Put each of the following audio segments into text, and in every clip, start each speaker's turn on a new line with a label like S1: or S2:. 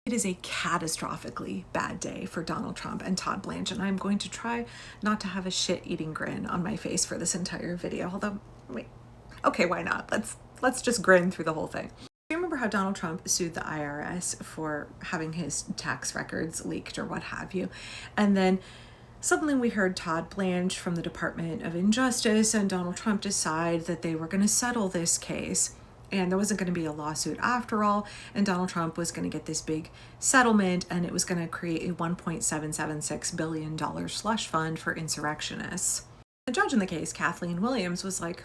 S1: It is a catastrophically bad day for Donald Trump and Todd Blanch, and I'm going to try not to have a shit-eating grin on my face for this entire video. Although, wait, okay, why not? Let's just grin through the whole thing. Do you remember how Donald Trump sued the IRS for having his tax records leaked or what have you? And then suddenly we heard Todd Blanch from the Department of Injustice and Donald Trump decide that they were going to settle this case. And there wasn't going to be a lawsuit after all, and Donald Trump was going to get this big settlement, and it was going to create a $1.776 billion slush fund for insurrectionists. The judge in the case, Kathleen Williams, was like,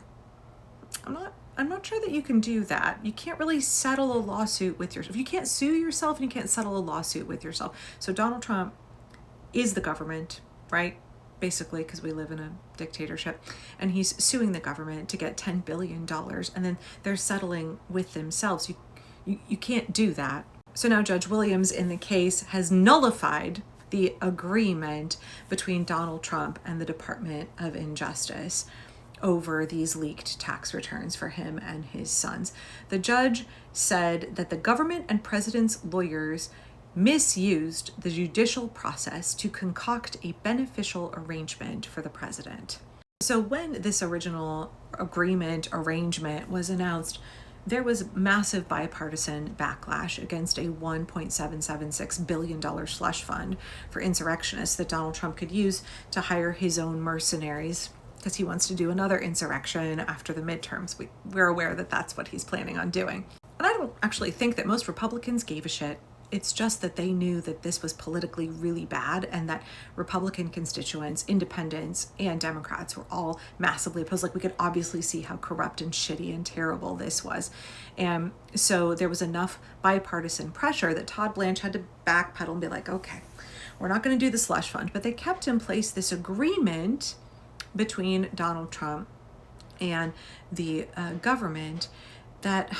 S1: I'm not sure that you can do that. You can't really settle a lawsuit with yourself. You can't sue yourself, and you can't settle a lawsuit with yourself. So Donald Trump is the government, right? Basically, because we live in a dictatorship, and he's suing the government to get $10 billion, and then they're settling with themselves. You can't do that. So now Judge Williams in the case has nullified the agreement between Donald Trump and the Department of Injustice over these leaked tax returns for him and his sons. The judge said that the government and president's lawyers misused the judicial process to concoct a beneficial arrangement for the president. So when this original arrangement was announced, there was massive bipartisan backlash against a $1.776 billion slush fund for insurrectionists that Donald Trump could use to hire his own mercenaries because he wants to do another insurrection after the midterms. We're aware that that's what he's planning on doing. And I don't actually think that most Republicans gave a shit. It's just that they knew that this was politically really bad and that Republican constituents, independents, and Democrats were all massively opposed. Like, we could obviously see how corrupt and shitty and terrible this was. And so there was enough bipartisan pressure that Todd Blanch had to backpedal and be like, okay, we're not going to do the slush fund. But they kept in place this agreement between Donald Trump and the government that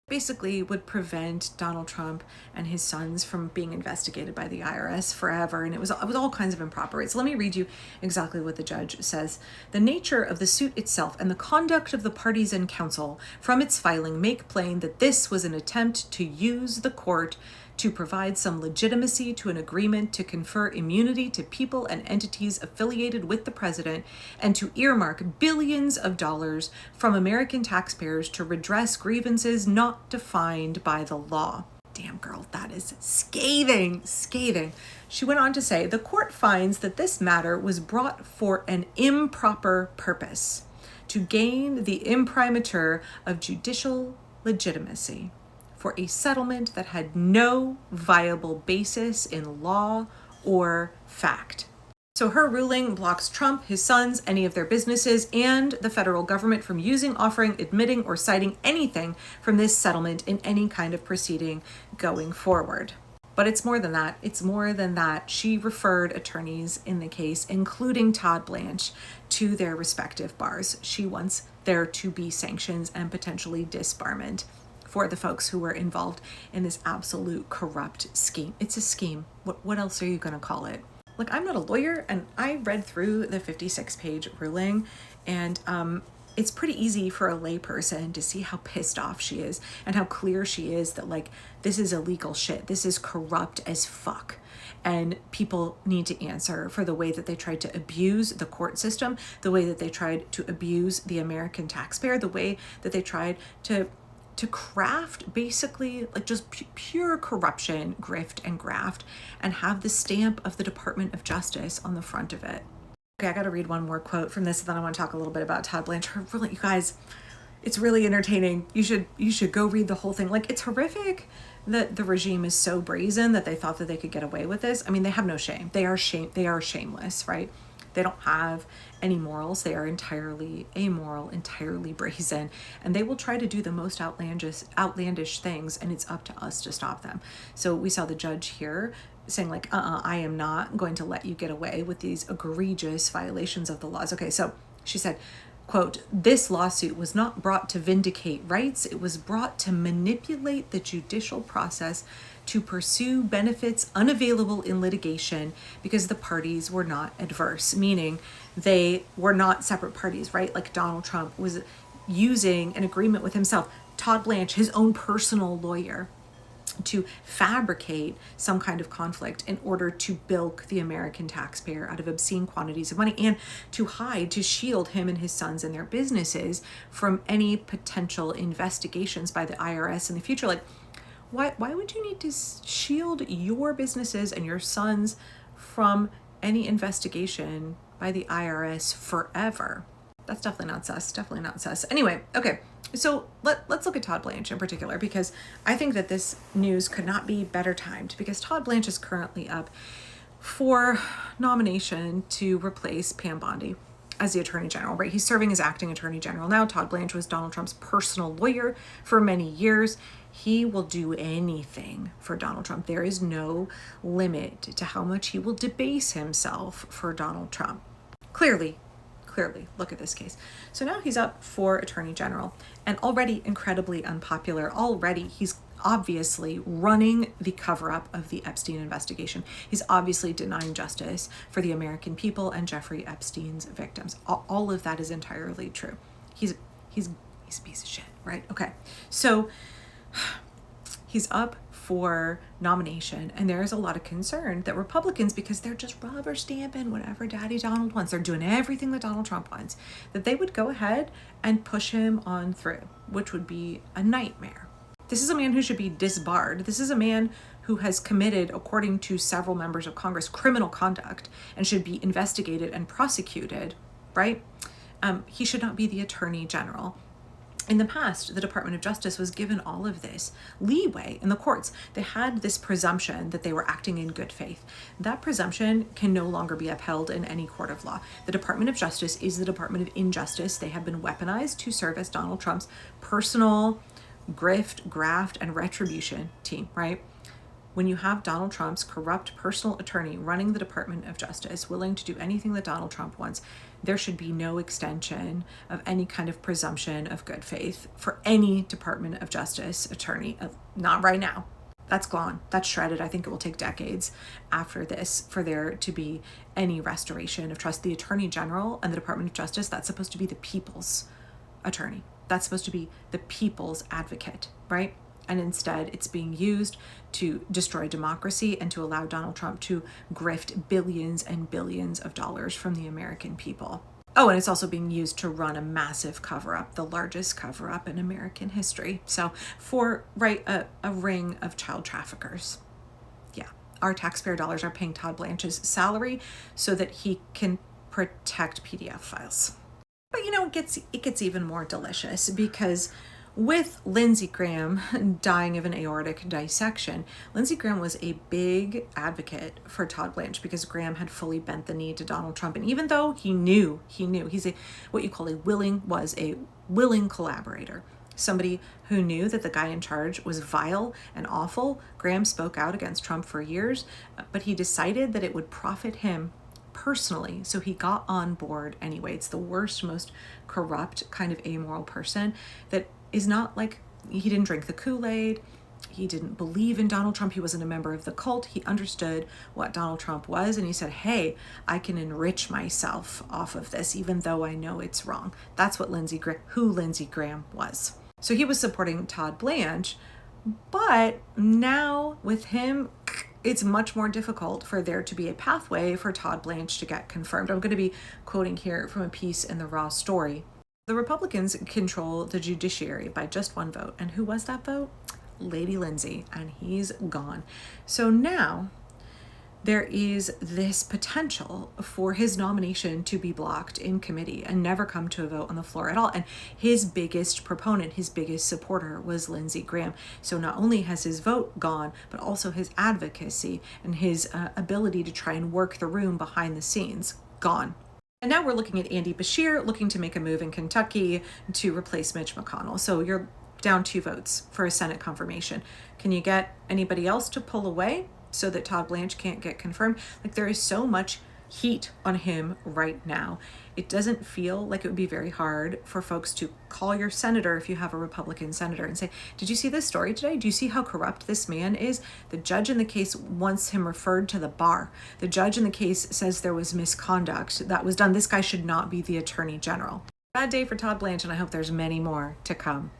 S1: basically would prevent Donald Trump and his sons from being investigated by the IRS forever. And it was all kinds of improper. Right? So let me read you exactly what the judge says. The nature of the suit itself and the conduct of the parties and counsel from its filing make plain that this was an attempt to use the court to provide some legitimacy to an agreement to confer immunity to people and entities affiliated with the president and to earmark billions of dollars from American taxpayers to redress grievances not defined by the law. Damn, girl, that is scathing, scathing. She went on to say, the court finds that this matter was brought for an improper purpose, to gain the imprimatur of judicial legitimacy, for a settlement that had no viable basis in law or fact. So her ruling blocks Trump, his sons, any of their businesses, and the federal government from using, offering, admitting, or citing anything from this settlement in any kind of proceeding going forward. But it's more than that. It's more than that. She referred attorneys in the case, including Todd Blanch, to their respective bars. She wants there to be sanctions and potentially disbarment for the folks who were involved in this absolute corrupt scheme. It's a scheme. What else are you going to call it? Look, I'm not a lawyer, and I read through the 56-page ruling, and it's pretty easy for a layperson to see how pissed off she is and how clear she is that, like, this is illegal shit. This is corrupt as fuck. And people need to answer for the way that they tried to abuse the court system, the way that they tried to abuse the American taxpayer, the way that they tried to craft basically like just pure corruption, grift, and graft, and have the stamp of the Department of Justice on the front of it. Okay, I got to read one more quote from this, and then I want to talk a little bit about Todd Blanch. Really, you guys, it's really entertaining. You should go read the whole thing. Like, it's horrific that the regime is so brazen that they thought that they could get away with this. I mean, they have no shame. They are shameless, right? They don't have any morals. They are entirely amoral, entirely brazen, and they will try to do the most outlandish things, and it's up to us to stop them. So we saw the judge here saying, like, I am not going to let you get away with these egregious violations of the laws. Okay, so she said, quote, this lawsuit was not brought to vindicate rights. It was brought to manipulate the judicial process to pursue benefits unavailable in litigation because the parties were not adverse, meaning they were not separate parties, right? Like Donald Trump was using an agreement with himself. Todd Blanch, his own personal lawyer, to fabricate some kind of conflict in order to bilk the American taxpayer out of obscene quantities of money, and to hide, to shield him and his sons and their businesses from any potential investigations by the IRS in the future. Like, why would you need to shield your businesses and your sons from any investigation by the IRS forever? That's definitely not sus. Definitely not sus. Anyway, okay. So let's look at Todd Blanch in particular, because I think that this news could not be better timed, because Todd Blanch is currently up for nomination to replace Pam Bondi as the Attorney General, right? He's serving as acting Attorney General now. Todd Blanch was Donald Trump's personal lawyer for many years. He will do anything for Donald Trump. There is no limit to how much he will debase himself for Donald Trump. Clearly, look at this case. So now he's up for Attorney General, and already incredibly unpopular. Already he's obviously running the cover-up of the Epstein investigation. He's obviously denying justice for the American people and Jeffrey Epstein's victims. All of that is entirely true. He's a piece of shit, right? Okay, so he's up for nomination, and there is a lot of concern that Republicans, because they're just rubber stamping whatever Daddy Donald wants, they're doing everything that Donald Trump wants, that they would go ahead and push him on through, which would be a nightmare. This is a man who should be disbarred. This is a man who has committed, according to several members of Congress, criminal conduct and should be investigated and prosecuted, right? He should not be the Attorney General. In the past, the Department of Justice was given all of this leeway in the courts. They had this presumption that they were acting in good faith. That presumption can no longer be upheld in any court of law. The Department of Justice is the Department of Injustice. They have been weaponized to serve as Donald Trump's personal grift, graft, and retribution team, right? When you have Donald Trump's corrupt personal attorney running the Department of Justice, willing to do anything that Donald Trump wants, there should be no extension of any kind of presumption of good faith for any Department of Justice attorney. Not right now. That's gone. That's shredded. I think it will take decades after this for there to be any restoration of trust. The Attorney General and the Department of Justice, that's supposed to be the people's attorney. That's supposed to be the people's advocate, right? And instead it's being used to destroy democracy and to allow Donald Trump to grift billions and billions of dollars from the American people. Oh, and it's also being used to run a massive cover-up, the largest cover-up in American history. So for, right, a ring of child traffickers. Yeah, our taxpayer dollars are paying Todd Blanch's salary so that he can protect PDF files. But you know, it gets even more delicious, because with Lindsey Graham dying of an aortic dissection, Lindsey Graham was a big advocate for Todd Blanch, because Graham had fully bent the knee to Donald Trump. And even though he knew, he's what you call a willing collaborator. Somebody who knew that the guy in charge was vile and awful. Graham spoke out against Trump for years, but he decided that it would profit him personally, so he got on board anyway. It's the worst, most corrupt kind of amoral person that is not like, he didn't drink the Kool-Aid, he didn't believe in Donald Trump, he wasn't a member of the cult. He understood what Donald Trump was, and he said, hey, I can enrich myself off of this even though I know it's wrong. That's what who Lindsey Graham was. So he was supporting Todd Blanch, but now with him, it's much more difficult for there to be a pathway for Todd Blanch to get confirmed. I'm going to be quoting here from a piece in the Raw Story. The Republicans control the judiciary by just one vote. And who was that vote? Lady Lindsey, and he's gone. So now there is this potential for his nomination to be blocked in committee and never come to a vote on the floor at all. And his biggest proponent, his biggest supporter was Lindsey Graham. So not only has his vote gone, but also his advocacy and his ability to try and work the room behind the scenes, gone. And now we're looking at Andy Beshear looking to make a move in Kentucky to replace Mitch McConnell. So you're down 2 votes for a Senate confirmation. Can you get anybody else to pull away so that Todd Blanch can't get confirmed? Like, there is so much heat on him right now. It doesn't feel like it would be very hard for folks to call your senator, if you have a Republican senator, and say, did you see this story today? Do you see how corrupt this man is? The judge in the case wants him referred to the bar. The judge in the case says there was misconduct that was done. This guy should not be the Attorney General. Bad day for Todd Blanch, and I hope there's many more to come.